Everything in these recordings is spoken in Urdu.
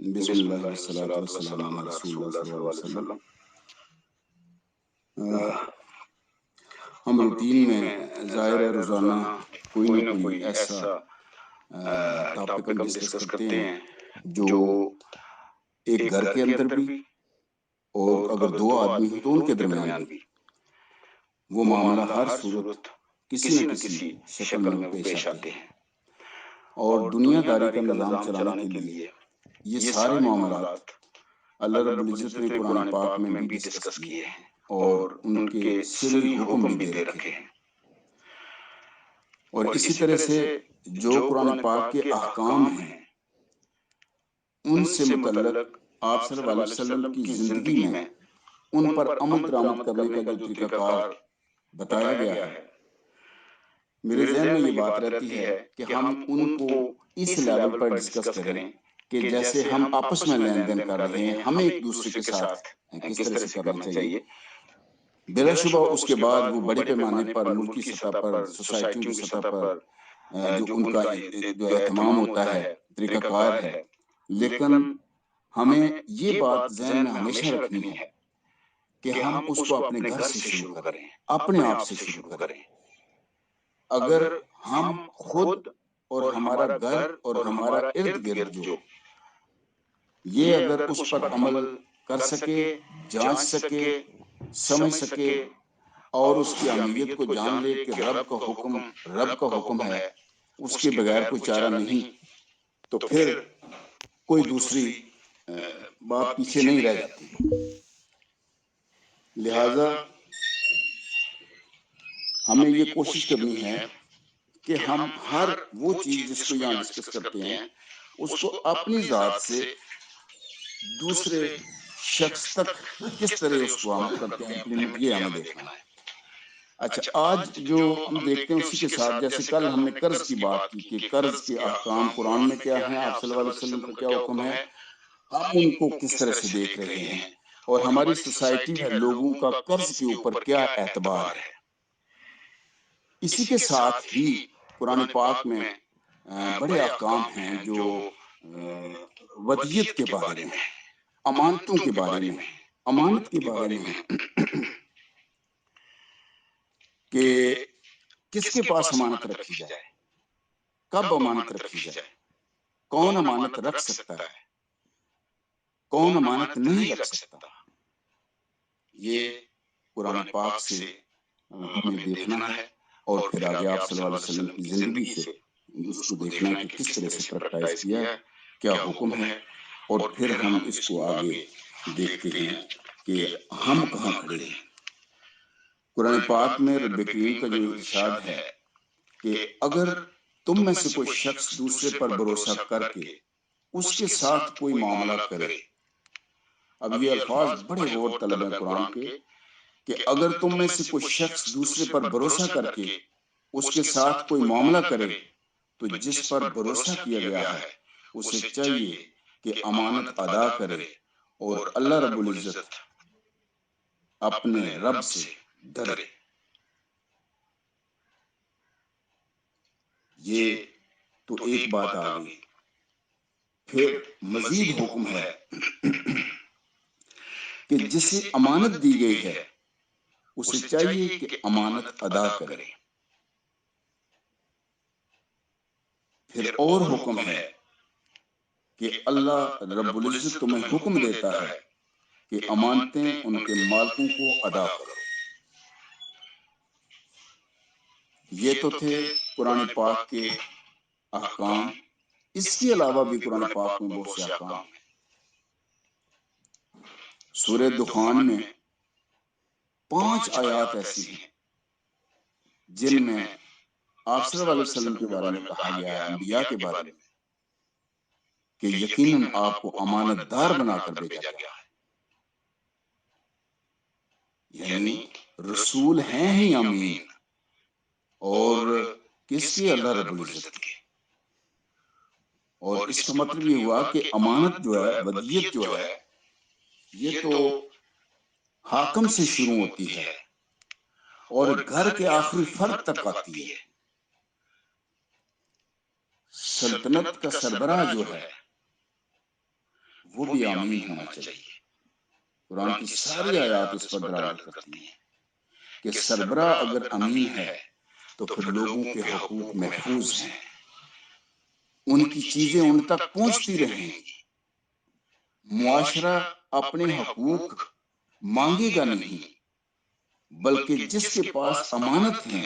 بسم اللہ والصلاۃ والسلام علی رسول اللہ صلی اللہ علیہ وسلم۔ ہم روٹین میں ظاہر ہے روزانہ کوئی نہ کوئی ایسا ٹاپک ہم ڈسکس کرتے ہیں جو ایک گھر کے اندر بھی اور اگر دو آدمی ہوں تو ان کے درمیان بھی وہ معاملہ ہر صورت کسی نہ کسی شکل میں پیش آتے ہیں، اور دنیا داری کا نظام چلانے کے لیے یہ سارے معاملات اللہ رب العزت نے قرآن پاک میں بھی ڈسکس کیے ہیں اور ان کے سری حکم بھی دے رکھے ہیں۔ اور اسی طرح سے جو قرآن پاک کے احکام ہیں ان سے متعلق آپ صلی اللہ علیہ وسلم کی زندگی میں ان پر عمل درآمد کرنے کا جو طریقہ کار بتایا گیا ہے، میرے ذہن میں یہ بات رہتی ہے کہ ہم ان کو اس لیول پر ڈسکس کریں کہ جیسے ہم آپس میں لین دین کر رہے ہیں ہمیں ایک دوسرے کے ساتھ کس طرح سے کرنا چاہیے۔ بلا شبہ اس کے بعد وہ بڑے پیمانے پر ملکی سطح پر سوسائٹیوں کی سطح پر جو ان کا جو اہتمام ہوتا ہے طریقہ کار ہے، لیکن ہمیں یہ بات ذہن میں ہمیشہ رکھنی ہے کہ ہم اس کو اپنے گھر سے شروع کریں، اپنے آپ سے شروع کریں۔ اگر ہم خود اور ہمارا گھر اور ہمارا ارد گرد جو یہ اگر اس پر عمل کر سکے، جانچ سکے، سمجھ سکے اور اس کی اہمیت کو جان لے کہ رب کا حکم ہے، اس کے بغیر کوئی چارہ نہیں، تو پھر کوئی دوسری بات پیچھے نہیں رہ جاتی۔ لہذا ہمیں یہ کوشش کرنی ہے کہ ہم ہر وہ چیز جس کو یہاں ڈسکس کرتے ہیں اس کو اپنی ذات سے دوسرے شخص تک کس طرح اس کو ہم کرتے ہیں امپلیمنٹ، یہ ہمیں دیکھنا ہے۔ اچھا، آج جو ہم دیکھتے ہیں اسی کے ساتھ جیسے کل ہم نے قرض کی بات کی کہ قرض کے احکام قرآن میں کیا ہیں، آپ صلی اللہ علیہ وسلم کا کیا حکم ہے، ہم ان کو کس طرح سے دیکھ رہے ہیں اور ہماری سوسائٹی میں لوگوں کا قرض کے اوپر کیا اعتبار ہے۔ اسی کے ساتھ ہی قرآن پاک میں بڑے احکام ہیں جو ودیت کے بارے میں، امانتوں کے بارے میں، امانت کے بارے میں ہیں کہ کس کے پاس امانت رکھی جائے، کب امانت رکھی جائے، کون امانت رکھ سکتا ہے، کون امانت نہیں رکھ سکتا۔ یہ قرآن پاک سے ہمیں دیکھنا ہے اور پھر آگے آپ صلی اللہ علیہ وسلم کی زندگی سے اس کو دیکھنا ہے کہ کس طرح سے پریکٹائز کیا ہے، کیا حکم ہے، اور پھر ہم اس کو آگے دیکھتے ہیں کہ ہم کہاں کھڑے ہیں۔ قرآن پاک میں رب کریم کا جو ارشاد ہے کہ اگر تم میں سے کوئی شخص دوسرے پر بھروسہ کر کے اس کے ساتھ کوئی معاملہ کرے، اب یہ الفاظ بڑے غور طلب ہیں قرآن کے کہ اگر تم میں سے کوئی شخص دوسرے پر بھروسہ کر کے اس کے ساتھ کوئی معاملہ کرے تو جس پر بھروسہ کیا گیا ہے اسے چاہیے کہ امانت ادا کرے اور اللہ رب العزت اپنے رب سے ڈرے۔ یہ تو ایک بات آ گئی، پھر مزید حکم ہے کہ جسے امانت دی گئی ہے اسے چاہیے کہ امانت ادا کرے۔ پھر اور حکم ہے کہ اللہ رب العزت تمہیں حکم دیتا ہے کہ امانتیں ان کے مالکوں کو ادا کرو۔ یہ تو تھے قرآن پاک کے احکام، اس کے علاوہ بھی قرآن پاک میں بہت سے احکام ہیں۔ سورہ دخان میں 5 آیات ایسی ہیں جن میں آپ صلی اللہ علیہ وسلم کے بارے میں کہا گیا ہے، انبیاء کے بارے میں، کہ یقیناً آپ کو امانت دار بنا کر بھیجا گیا ہے، یعنی رسول ہیں ہی امین، اور کس کی؟ اللہ رب العزت کے۔ اور اس کا مطلب یہ ہوا کہ امانت جو ہے، ودیت جو ہے، یہ تو حاکم سے شروع ہوتی ہے اور گھر کے آخری فرد تک آتی ہے۔ سلطنت کا سربراہ جو ہے وہ بھی آمین ہونا چاہیے۔ قرآن کی ساری آیات اس پر دلالت کرتی ہیں کہ سربراہ اگر امین ہے تو پھر لوگوں کے حقوق محفوظ ہیں، ان کی چیزیں ان تک پہنچتی رہیں گی، معاشرہ اپنے حقوق مانگے گا نہیں، بلکہ جس کے پاس امانت ہیں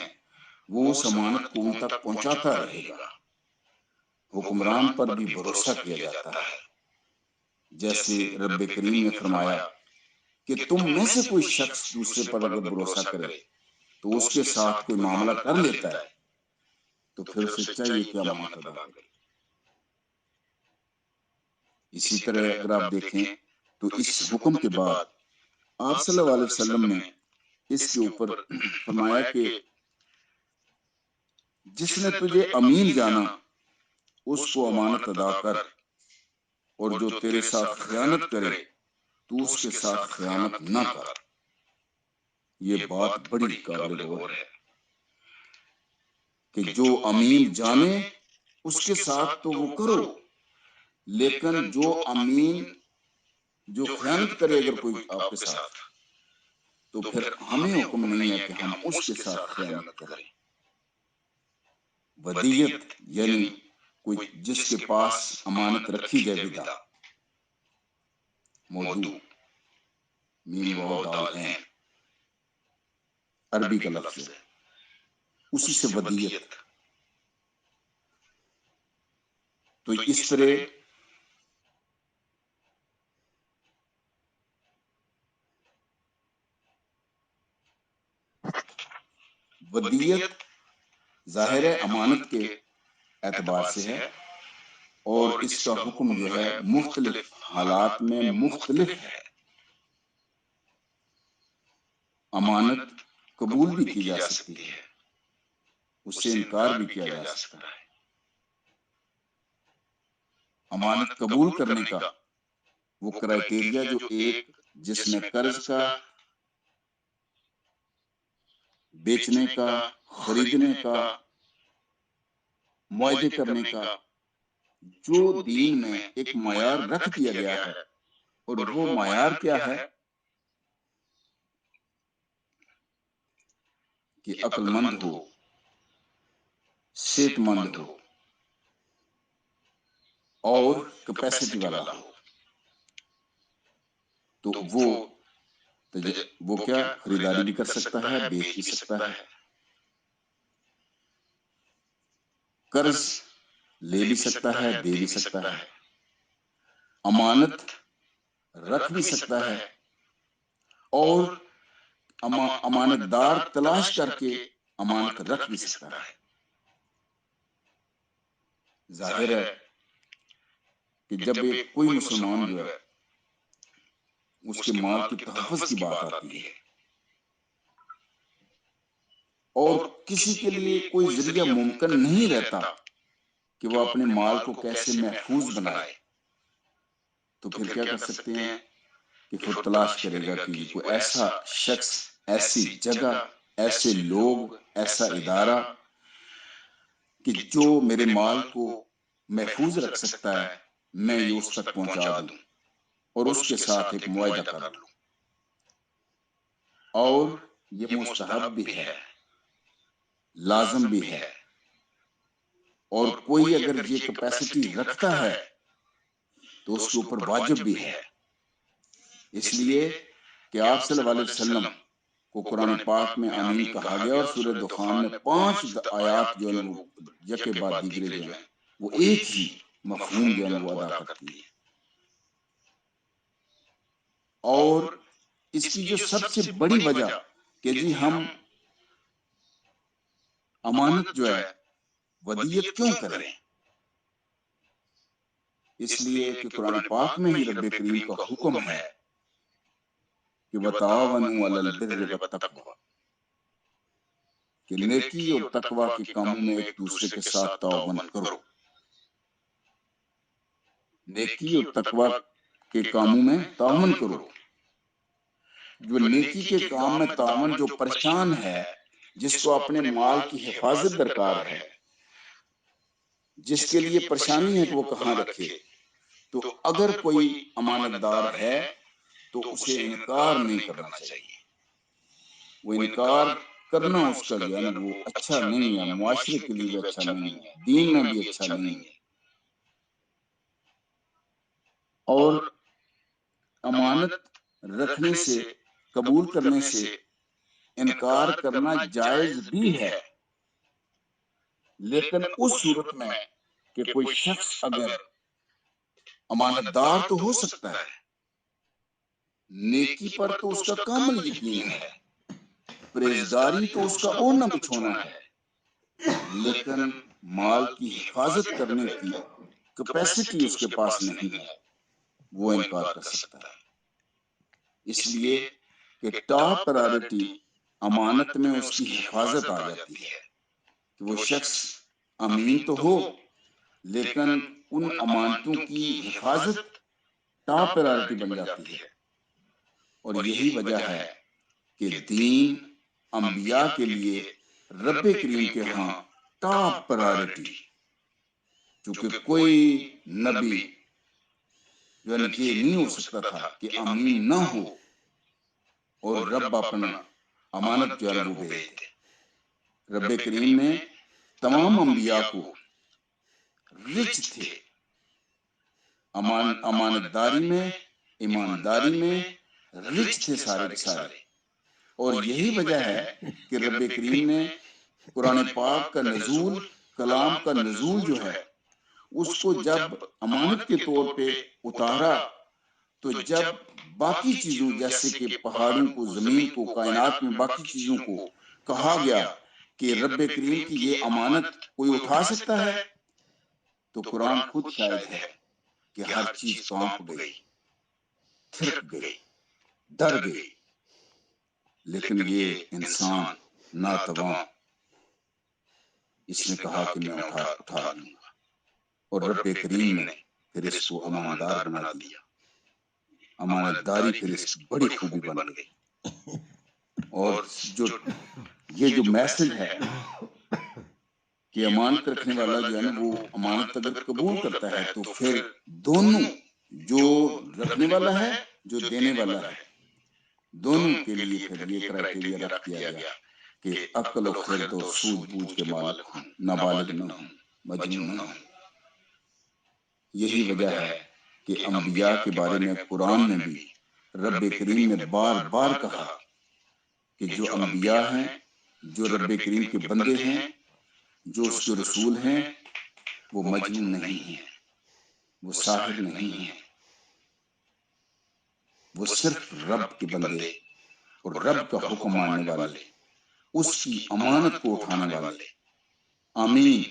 وہ اس امانت کو ان تک پہنچاتا رہے گا۔ حکمران پر بھی بھروسہ کیا جاتا ہے، جیسے رب کریم نے فرمایا کہ تم میں سے کوئی شخص دوسرے پر اگر بھروسہ کرے تو اس کے ساتھ کوئی معاملہ کر لیتا ہے تو پھر اسے چاہیے کہ امانت ادا کرے۔ اسی طرح اگر آپ دیکھیں تو اس حکم کے بعد آپ صلی اللہ علیہ وسلم نے اس کے اوپر فرمایا کہ جس نے تجھے امین جانا اس کو امانت ادا کر، اور جو تیرے ساتھ خیانت کرے تو اس کے ساتھ خیانت نہ کر۔ یہ بات بڑی قابل غور ہے کہ جو امین جانے اس کے ساتھ تو وہ کرو، لیکن جو امین جو خیانت کرے اگر کوئی آپ کے ساتھ تو پھر ہمیں حکم نہیں ہے کہ ہم اس کے ساتھ خیانت کریں۔ ودیت یعنی کوئی جس کے پاس امانت رکھی جائے، ودا مودو میم واو دال عین عربی کا لفظ ہے، اسی سے ودیت۔ تو اس طرح ودیت ظاہر ہے امانت کے اعتبار سے ہے، اور اس کا حکم جو ہے مختلف حالات میں مختلف ہے۔ امانت قبول بھی کی جا سکتی ہے، اس سے انکار بھی کیا جا سکتا ہے۔ امانت قبول کرنے کا وہ کرائیٹیریا جو ایک جس میں قرض کا، بیچنے کا، خریدنے کا، معاہدے کرنے کا جو دین میں ایک معیار رکھ دیا گیا ہے، اور وہ معیار کیا ہے کہ عقل مند ہو، صحت مند ہو اور کیپیسٹی والا ہو، تو وہ کیا خریداری بھی کر سکتا ہے، بیچ بھی سکتا ہے، قرض لے بھی سکتا ہے، دے بھی سکتا ہے، امانت رکھ بھی سکتا ہے، اور امانت دار تلاش کر کے امانت رکھ بھی سکتا ہے۔ ظاہر ہے کہ جب ایک کوئی مسلمان جو ہے اس کے مال کی تحفظ کی بات آتی ہے اور کسی کے لیے کوئی ذریعہ ممکن نہیں رہتا کہ وہ اپنے مال کو کیسے محفوظ بنائے، تو پھر کیا کر سکتے ہیں کہ پھر تلاش کرے گا کہ کوئی ایسا شخص، ایسی جگہ، ایسے لوگ، ایسا ادارہ کہ جو میرے مال کو محفوظ رکھ سکتا ہے، میں یہ اس تک پہنچا دوں اور اس کے ساتھ ایک معاہدہ کر لوں۔ اور یہ مستحب بھی ہے، لازم بھی ہے، اور کوئی اگر یہ کیپیسٹی رکھتا ہے تو اس کے اوپر واجب بھی ہے، اس لیے کہ آپ صلی اللہ علیہ وسلم کو قرآن پاک میں آمین کہا گیا، اور سورہ دخان میں 5 آیات جو ہیں وہ یکے بعد دیگرے جو ہیں وہ ایک ہی مفہوم جو ہے وہ ادا کرتی ہے۔ اور اس کی جو سب سے بڑی وجہ کہ جی ہم امانت جو ہے ودیت کیوں کریں، اس لیے کہ قرآن پاک میں ہی رب کریم کا حکم ہے کہ وَتَعَاوَنُوا عَلَى الْبِرِّ وَالتَّقْوَىٰ، کہ نیکی اور تقوی کے کاموں میں ایک دوسرے کے ساتھ تعاون کرو۔ نیکی اور تقوی کے کاموں میں تعاون کرو۔ جو نیکی کے کام میں تعاون، جو پریشان ہے، جس کو اپنے مال کی حفاظت درکار ہے، جس کے لیے پریشانی ہے کہ وہ کہاں رکھے، تو اگر کوئی امانت دار ہے تو اسے انکار نہیں کرنا چاہیے۔ وہ انکار کرنا اس کا جو ہے نا وہ اچھا نہیں ہے، معاشرے کے لیے بھی اچھا نہیں ہے، دین میں بھی اچھا نہیں ہے۔ اور امانت رکھنے سے، قبول کرنے سے انکار کرنا جائز بھی ہے، لیکن اس صورت میں کہ کوئی شخص اگر امانت دار تو ہو سکتا ہے، نیکی پر تو اس کا کامل یقین ہے، پرہیزگاری تو اس کا اوڑھنا بچھونا ہے، لیکن مال کی حفاظت کرنے کی کیپیسٹی اس کے پاس نہیں ہے، وہ انکار کر سکتا ہے۔ اس لیے کہ ٹاپ پرائرٹی امانت میں اس کی حفاظت آ جاتی ہے کہ وہ شخص امین تو ہو، لیکن ان امانتوں کی حفاظت ٹاپ پرائرٹی بن جاتی ہے۔ اور یہی وجہ ہے کہ دین انبیاء کے لیے رب کریم کے ہاں ٹاپ پرائرٹی، چونکہ کوئی نبی جو ہے نا یہ نہیں ہو سکتا تھا کہ امین نہ ہو، اور رب اپنا امانت جو ہے وہ بھیج دے۔ رب کریم نے تمام انبیاء کو رچ تھے امانت داری میں، ایمانداری میں رچ تھے سارے کے سارے۔ اور یہی وجہ ہے کہ رب کریم نے قرآن پاک کا نزول، کلام کا نزول جو ہے اس کو جب امانت کے طور پہ اتارا، تو جب باقی چیزوں جیسے کہ پہاڑوں کو، زمین کو، کائنات میں باقی چیزوں کو کہا گیا کہ رب کریم کی یہ امانت کوئی اٹھا سکتا ہے، تو قرآن خود شاہد ہے کہ ہر چیز کانپ گئی، تھرک گئی، ڈر گئی، لیکن یہ انسان ناتواں، اس نے کہا کہ میں اٹھا لوں گا، اور رب کریم نے پھر اس کو اماندار بنا دیا۔ امانت داری پھر اس کی بڑی خوبی بن گئی۔ اور یہ جو میسج ہے کہ امانت رکھنے والا جو ہے نا وہ امانت اگر قبول کرتا ہے تو پھر دونوں، جو رکھنے والا ہے، جو دینے والا ہے، دونوں کے لیے پھر یہ کرائٹیریا رکھ دیا گیا کہ عقل و خرد اور سوجھ بوجھ کے مالک ہوں، نابالغ نہ ہوں، مجنون نہ ہوں۔ یہی وجہ ہے کہ انبیاء کے بارے میں قرآن میں بھی رب کریم نے بار بار کہا کہ جو انبیاء ہیں، جو رب کریم کے بندے ہیں، جو اس کے رسول ہیں، وہ مجنون نہیں ہیں، وہ ساحر نہیں ہیں، وہ صرف رب کے بندے اور رب کا حکم ماننے والے، اس کی امانت کو اٹھانے والے، امین،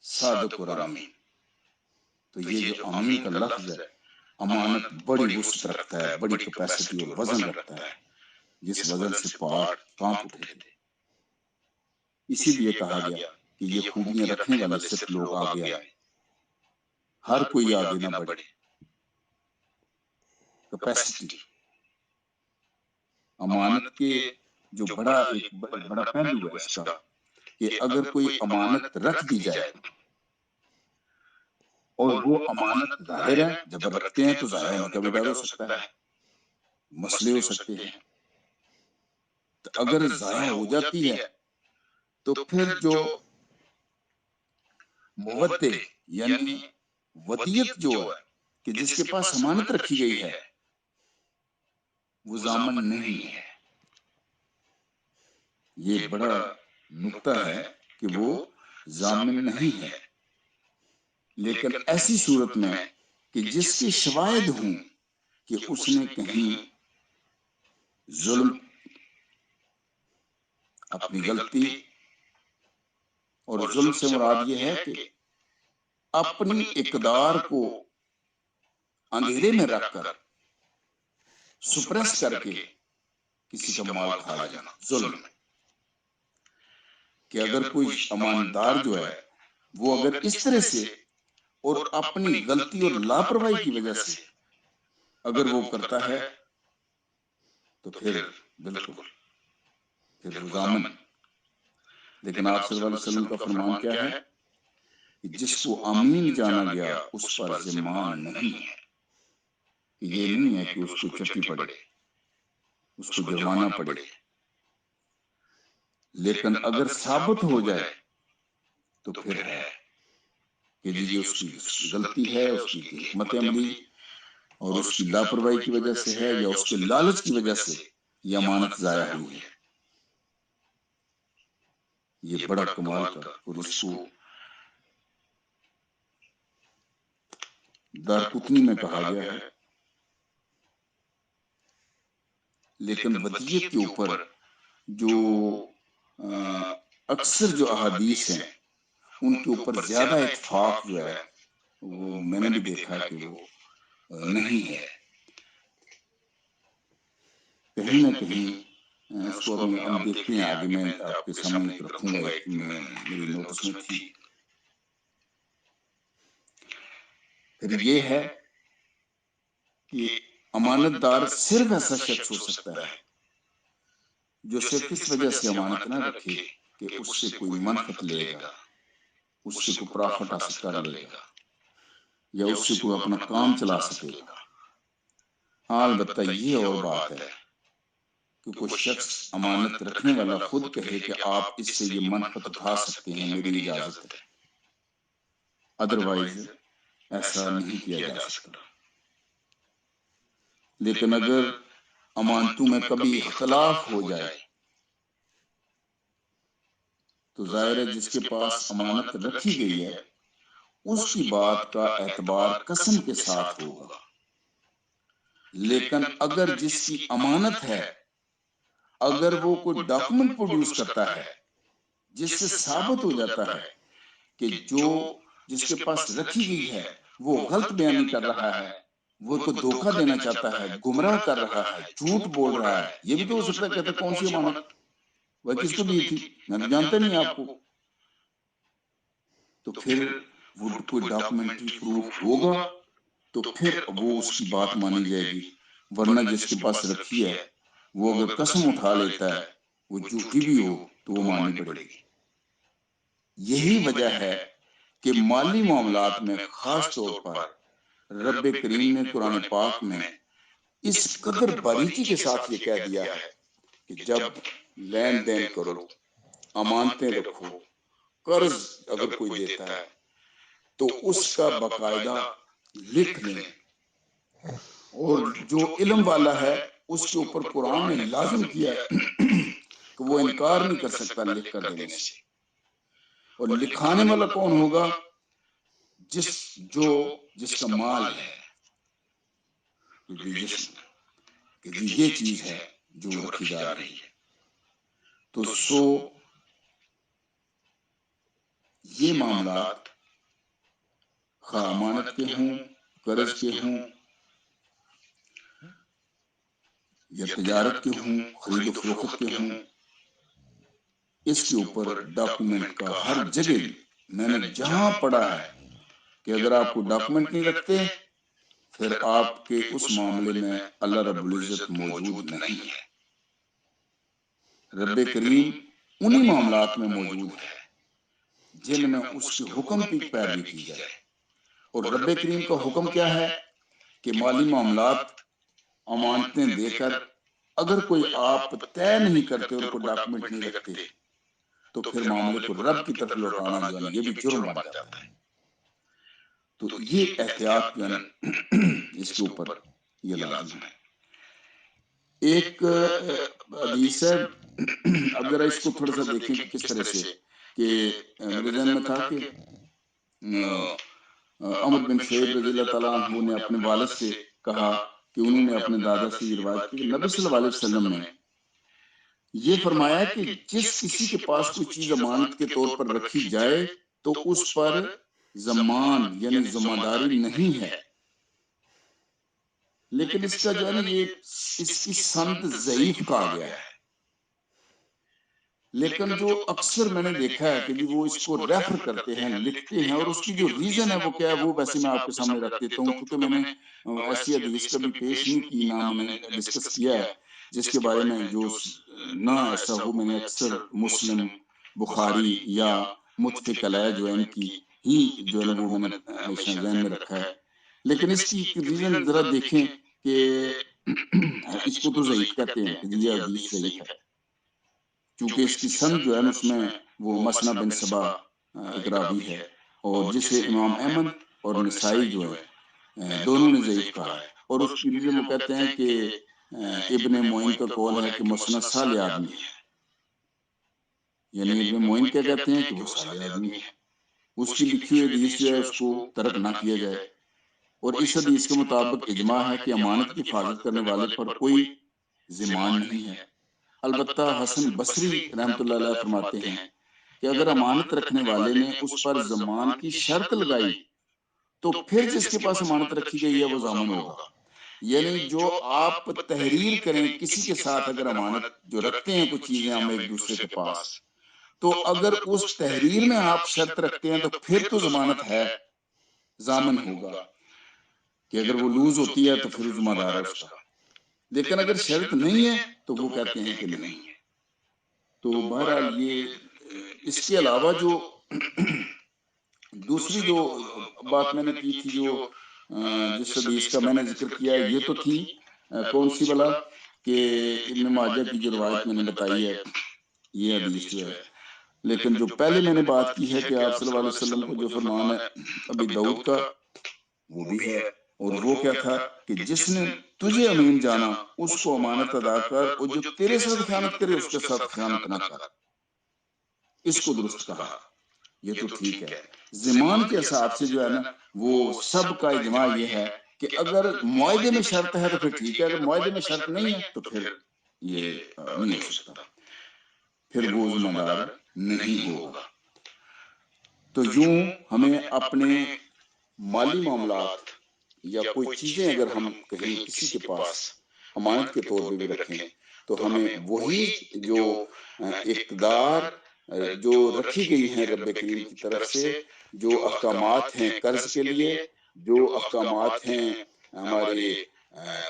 صادق اور امین۔ تو یہ جو امین کا لفظ ہے، امانت بڑی وسعت رکھتا ہے، بڑی کیپیسٹی اور وزن رکھتا ہے، جس وزن سے پہاڑ کانپ اٹھے تھے۔ اسی لیے کہا گیا کہ یہ خوبیاں رکھنے والے صرف لوگ آگے آئے، ہر کوئی آگے نہ بڑھے۔ کیپیسٹی، امانت کے جو ایک بڑا پہلو ہے اس کا کہ اگر کوئی امانت رکھ دی جائے اور وہ امانت ظاہر ہے، جب رکھتے ہیں تو ضائع ہونے کا بھی ڈر ہو سکتا ہے، مسئلے ہو سکتے ہیں، تو اگر ضائع ہو جاتی ہے تو پھر جو مودع یعنی ودیت جو ہے کہ جس کے پاس امانت رکھی گئی ہے وہ ضامن نہیں ہے۔ یہ بڑا نکتہ ہے کہ وہ ضامن نہیں ہے، لیکن ایسی صورت میں کہ جس کے شواہد ہوں کہ اس نے کہیں ظلم، اپنی غلطی، اور ظلم سے مراد یہ ہے کہ اپنی اقدار کو اندھیرے میں رکھ کر، سپریس کر کے کسی کا مال کھا جانا، ظلم ہے۔ کہ اگر کوئی اماندار جو ہے وہ اگر اس طرح سے اور اپنی غلطی اور لاپرواہی کی وجہ سے اگر وہ کرتا ہے تو پھر بالکل پھر وہ ضامن۔ لیکن آپ صلی اللہ علیہ وسلم کا فرمان کیا ہے کہ جس کو امین جانا گیا اس پر ذمہ نہیں ہے. یہ نہیں ہے کہ اس کو چٹی پڑے، اس کو جرمانہ پڑے، لیکن اگر ثابت ہو جائے تو پھر ہے کہ جی اس کی غلطی ہے، اس کی حکمت عملی اور اس کی لاپرواہی کی وجہ سے ہے یا اس کے لالچ کی وجہ سے یہ امانت ضائع ہوئی ہے. یہ بڑا کمال کا، اور اس کو دارقطنی میں کہا گیا ہے. لیکن ودیت کے اوپر جو اکثر جو احادیث ہیں ان کے اوپر زیادہ اتفاق جو ہے وہ میں نے بھی دیکھا کہ وہ نہیں ہے. کہیں نہ کہیں اس کو ہم دیکھتے ہیں. آگے میں آپ کے سامنے ایک رکھوں گا، ایک میری نوٹس میں تھی. پھر یہ ہے کہ امانت دار صرف ایسا شخص ہو سکتا ہے جو صرف اس وجہ سے امانت نہ رکھے کہ اس سے کوئی منفعت لے گا، اس سے کوئی پرافٹ حاصل کر لے گا یا اس سے کوئی اپنا کام چلا سکے گا. ہاں البتہ یہ اور بات ہے کہ کوئی شخص امانت رکھنے والا خود کہے کہ آپ اس سے یہ منفعت اٹھا سکتے ہیں، میری اجازت ہے، ادروائز ایسا نہیں کیا جا سکتا. لیکن اگر امانتوں میں کبھی اختلاف ہو جائے تو ظاہر ہے جس کے پاس امانت رکھی گئی ہے اس کی بات کا اعتبار قسم کے ساتھ ہوگا. لیکن اگر جس کی امانت ہے اگر وہ کوئی ڈاکومنٹ پروڈیوس کرتا ہے جس سے ثابت ہو جاتا ہے کہ جو جس کے پاس رکھی گئی ہے وہ غلط بیانی کر رہا ہے، وہ کو دھوکہ دینا چاہتا ہے، گمراہ کر رہا ہے، جھوٹ بول رہا ہے، یہ بھی تو ہو سکتا ہے. کہتے کون سی امانت وہ کس کو دی تھی، میں تو جانتا نہیں آپ کو. تو پھر وہ کوئی ڈاکومنٹری پروف ہوگا تو پھر وہ اس کی بات مانی جائے گی. ورنہ جس کے پاس رکھی ہے وہ اگر قسم اٹھا لیتا ہے وہ جھوٹی بھی ہو تو وہ ماننی پڑے گی. یہی وجہ ہے کہ مالی معاملات میں خاص طور پر رب کریم نے قرآن پاک میں اس قدر باریکی کے ساتھ یہ کہہ دیا ہے کہ جب لین دین کرو، امانتیں رکھو، قرض اگر کوئی دیتا ہے تو اس کا باقاعدہ لکھ لیں. اور جو علم والا ہے اس کے اوپر قرآن نے لازم کیا ہے کہ وہ انکار نہیں کر سکتا لکھ کر دینے سے. اور لکھانے والا کون ہوگا؟ جس کا مال ہے، کہ جی یہ چیز ہے جو رکھی جا رہی ہے. تو یہ معاملات خواہ امانت کے ہوں، قرض کے ہوں یا تجارت کے ہوں، خرید و فروخت کے ہوں، اس کے اوپر ڈاکومنٹ کا ہر جگہ میں نے جہاں پڑھا ہے کہ اگر آپ کو ڈاکومنٹ نہیں رکھتے پھر آپ کے اس معاملے میں اللہ رب العزت موجود نہیں ہے. رب کریم انہی معاملات میں موجود ہے جن میں اس کے حکم کی پیروی کی جائے. اور رب کریم کا حکم کیا ہے کہ مالی معاملات امانتیں دے کر اگر کوئی آپ طے نہیں کرتے اور کوئی ڈاکومنٹ نہیں رکھتے تو پھر معاملے کو رب کی طرف لوٹانا جو ہے یہ بھی جرم بن جاتا ہے. تو یہ احتیاط جو ہے اس کے اوپر یہ لازم ہے. ایک حدیث ہے، اب ذرا اس کو تھوڑا سا دیکھیں کہ کس طرح سے، کہ میرے ذہن میں تھا کہ عمر بن شعیب رضی اللہ تعالیٰ عنہ نے اپنے والد سے کہا کہ انہوں نے اپنے دادا سے یہ روایت کی کہ نبی صلی اللہ علیہ وسلم نے یہ فرمایا کہ جس کسی کے پاس کوئی چیز امانت کے طور پر رکھی جائے تو اس پر ضمان یعنی ذمہ داری نہیں ہے. لیکن اس کا جو ہے نا یہ اس کی سند ضعیف کہا گیا ہے. لیکن جو اکثر میں نے دیکھا ہے کہ جی وہ اس کو ریفر کرتے ہیں، لکھتے ہیں، اور اس کی جو ریزن ہے وہ کیا ہے وہ ویسے میں آپ کے سامنے رکھ دیتا ہوں، کیونکہ میں نے ایسی حدیث کبھی پیش نہیں کی، نہ میں نے ڈسکس کیا ہے جس کے بارے میں جو نہ ایسا ہو. میں نے اکثر مسلم، بخاری یا متفق علیہ جو ہے ان کی ہی جو ہے نا وہ میں نے ہمیشہ ذہن میں رکھا ہے، لیکن اس کی ریزن ذرا دیکھیں کہ اس کو تو ضعیف کہتے ہیں کہ یہ حدیث ضعیف ہے، چونکہ اس کی سند جو ہے نا اس میں وہ مسنا بن سبا ایک راوی ہے، اور جسے امام احمد اور نسائی جو ہے دونوں نے ضعیف کہا ہے، اور اس کی ریزن وہ کہتے ہیں کہ ابن معین کا قول ہے کہ مسند صالح آدمی ہے، یعنی ابن معین کیا کہتے ہیں کہ وہ صالح آدمی ہے، اس کی لکھی ہوئی حدیث جو ہے اس کو ترک نہ کیا جائے، اور اس حدیث کے مطابق اجماع ہے کہ امانت کی حفاظت کرنے والے پر کوئی ضمان نہیں ہے۔ البتہ حسن بصری رحمۃ اللہ علیہ فرماتے ہیں کہ اگر امانت رکھنے والے نے اس پر ضمان کی شرط لگائی تو پھر جس کے پاس امانت رکھی گئی ہے وہ ضامن ہوگا، یعنی جو آپ تحریر کریں کسی کے ساتھ، اگر امانت جو رکھتے ہیں کچھ چیزیں ہم ایک دوسرے کے پاس، تو اگر اس تحریر میں آپ شرط رکھتے ہیں تو پھر تو ضمانت ہے، ضامن ہوگا، کہ اگر وہ لوز ہوتی ہے تو پھر ذمہ دار ہے اس کا، لیکن اگر شرط نہیں ہے تو وہ کہتے ہیں کہ نہیں ہے۔ تو بہرحال یہ اس کے علاوہ جو دوسری جو بات میں نے کی تھی، جو جس حدیث کا میں نے ذکر کیا، یہ تو تھی کون سی بلا، کہ ابن ماجہ کی جو روایت میں نے بتائی ہے یہ حدیث جو ہے، لیکن جو پہلے میں نے بات کی ہے کہ آپ صلی اللہ علیہ وسلم کو جو فرمان ہے ابی داؤد کا، وہ بھی ہے، اور وہ کیا تھا کہ جس نے تجھے امین جانا اس کو امانت ادا کر، اور جو تیرے ساتھ خیانت کرے اس کے ساتھ خیانت نہ کر، اس کو درست کہا۔ یہ تو ٹھیک ہے، ضمان کے حساب سے جو ہے نا وہ سب کا اجماع یہ ہے کہ اگر معاہدے میں شرط ہے تو پھر ٹھیک ہے، اگر معاہدے میں شرط نہیں ہے تو پھر یہ نہیں ہو سکتا، پھر وہ ذمہ دار نہیں ہوگا۔ تو یوں ہمیں اپنے مالی معاملات یا کوئی چیزیں اگر ہم کہیں کسی کے پاس امانت کے طور پہ بھی رکھیں تو ہمیں وہی جو اقتدار جو رکھی گئی ہیں رب کریم کی طرف سے، جو احکامات ہیں قرض کے لیے، جو احکامات ہیں ہمارے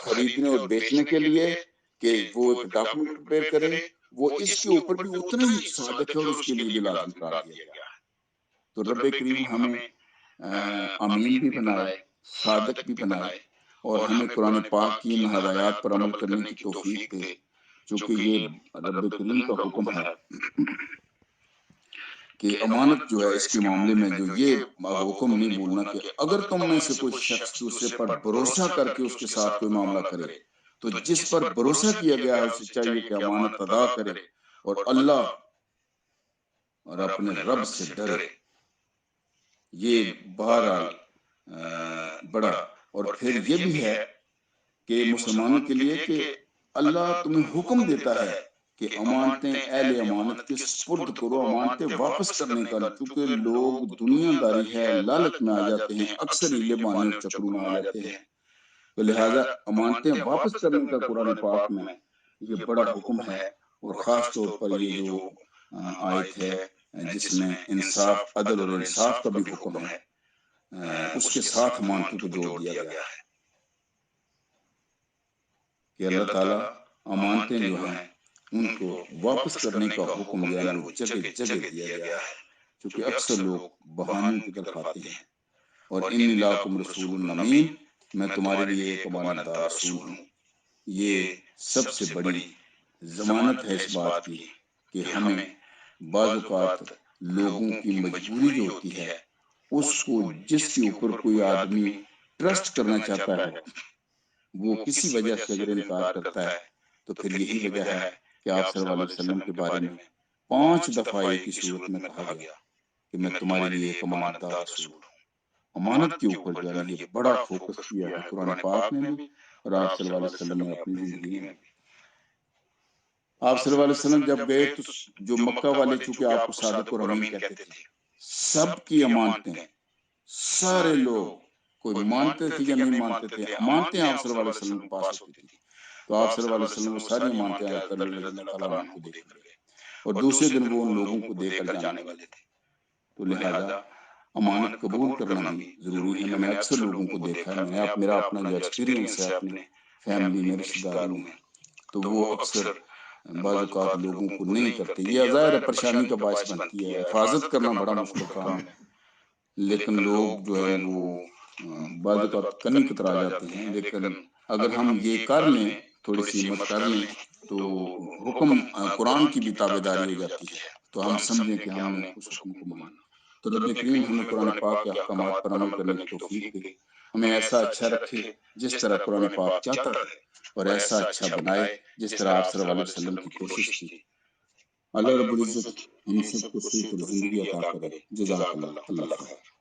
خریدنے اور بیچنے کے لیے، کہ وہ ایک ڈاکومنٹ پریپئر کرے، وہ اس کے اوپر بھی اتنا ہی صادق ہے اور اس کے لیے بھی لازم قرار دیا گیا ہے۔ تو رب کریم ہمیں امین بھی بنائے، صادق بھی بنائے، اور ہمیں قرآن پاک کی ان ہدایات پر عمل کرنے کی توفیق دے، چونکہ یہ رب کریم کا حکم ہے کہ امانت جو ہے اس کے معاملے میں جو یہ حکم نہیں بولنا کہ اگر تم میں سے کوئی شخص دوسرے پر بھروسہ کر کے اس کے ساتھ کوئی معاملہ کرے تو جس پر بھروسہ کیا گیا ہے اسے چاہیے کہ امانت ادا کرے اور اللہ اور اپنے رب سے ڈرے۔ یہ بہرحال بڑا، اور پھر یہ بھی ہے کہ مسلمانوں کے لیے کہ اللہ تمہیں حکم دیتا ہے کہ امانتیں اہل امانت کے سپرد کرو، امانتیں واپس کرنے کا، چونکہ لوگ دنیا داری ہے لالچ میں آ جاتے ہیں، اکثر ہیلے بہانے اور چکروں میں آ جاتے ہیں، تو لہٰذا امانتیں واپس کرنے کا قرآن پاک میں یہ بڑا حکم ہے، اور خاص طور پر یہ جو آیت ہے جس میں انصاف، عدل اور انصاف کا بھی حکم ہے، اس کے ساتھ امانتوں کو جوڑ دیا گیا ہے کہ اللہ تعالیٰ امانتیں جو ہیں ان کو واپس کرنے کا حکم جو ہے نا وہ جگہ جگہ دیا گیا ہے، چونکہ اکثر لوگ بہانوں کی طرف آتے ہیں، اور انی لاکم رسول امین، میں تمہارے لیے ایک امانت دار رسول ہوں۔ یہ سب سے بڑی ضمانت ہے اس بات کی کہ ہمیں بعض اوقات لوگوں کی مجبوری جو ہوتی ہے اس کو، جس کے اوپر کوئی آدمی ٹرسٹ کرنا چاہتا ہے، وہ کسی وجہ سے اگر انکار کرتا ہے تو پھر یہی وجہ ہے کہ آپ صلی اللہ علیہ وسلم کے بارے میں 5 دفعہ ایک ہی صورت میں کہا گیا کہ میں تمہارے لیے ایک امانت دار رسول ہوں۔ امانت کے اوپر جو ہے نا یہ بڑا فوکس کیا ہے قرآن پاک نے بھی، اور آپ صلی اللہ علیہ وسلم نے اپنی زندگی میں بھی۔ آپ صلی اللہ علیہ وسلم جب گئے تو جو مکہ والے، چونکہ آپ کو صادق اور امین کہتے تھے، سب کی امانتیں، سارے لوگ کوئی مانتے تھے یا نہیں مانتے تھے، امانتیں آپ صلی اللہ علیہ وسلم کے پاس ہوتی تھی، تو آپ صلی اللہ علیہ وسلم وہ ساری امانتیں حضرت علی رضی اللہ تعالیٰ عنہ کو دے کر گئے، اور دوسرے دن وہ ان لوگوں کو دے کر جانے والے تھے۔ تو لہٰذا امانت قبول کرنا بھی ضروری ہے۔ میں نے اکثر لوگوں کو دیکھا ہے، میرا اپنا جو ایکسپیرینس ہے اپنے فیملی میں، رشتہ داروں میں، تو وہ اکثر بعض اوقات لوگوں کو نہیں کرتے، یہ ظاہر ہے پریشانی کا باعث بنتی ہے، حفاظت کرنا بڑا مشکل کام ہے، لیکن لوگ جو ہے وہ بعض اوقات کنی کترا جاتے ہیں، لیکن اگر ہم یہ کر لیں، تھوڑی سی ہمت کر لیں، تو حکم قرآن کی بھی تابع داری ہو جاتی ہے، تو ہم سمجھیں کہ ہم نے اس حکم کو مانا۔ تو رب کریم ہمیں قرآن پاک کے احکامات پر عمل کرنے کی توفیق دے، ہمیں ایسا اچھا رکھے جس طرح قرآن پاک چاہتا ہے، اور ایسا اچھا بنائے جس طرح آپ صلی اللہ علیہ وسلم کی کوشش تھی۔ اللہ رب العزت ہم سب کو صحت اور زندگی عطا کرے۔ جزاک اللہ، اللہ خیر۔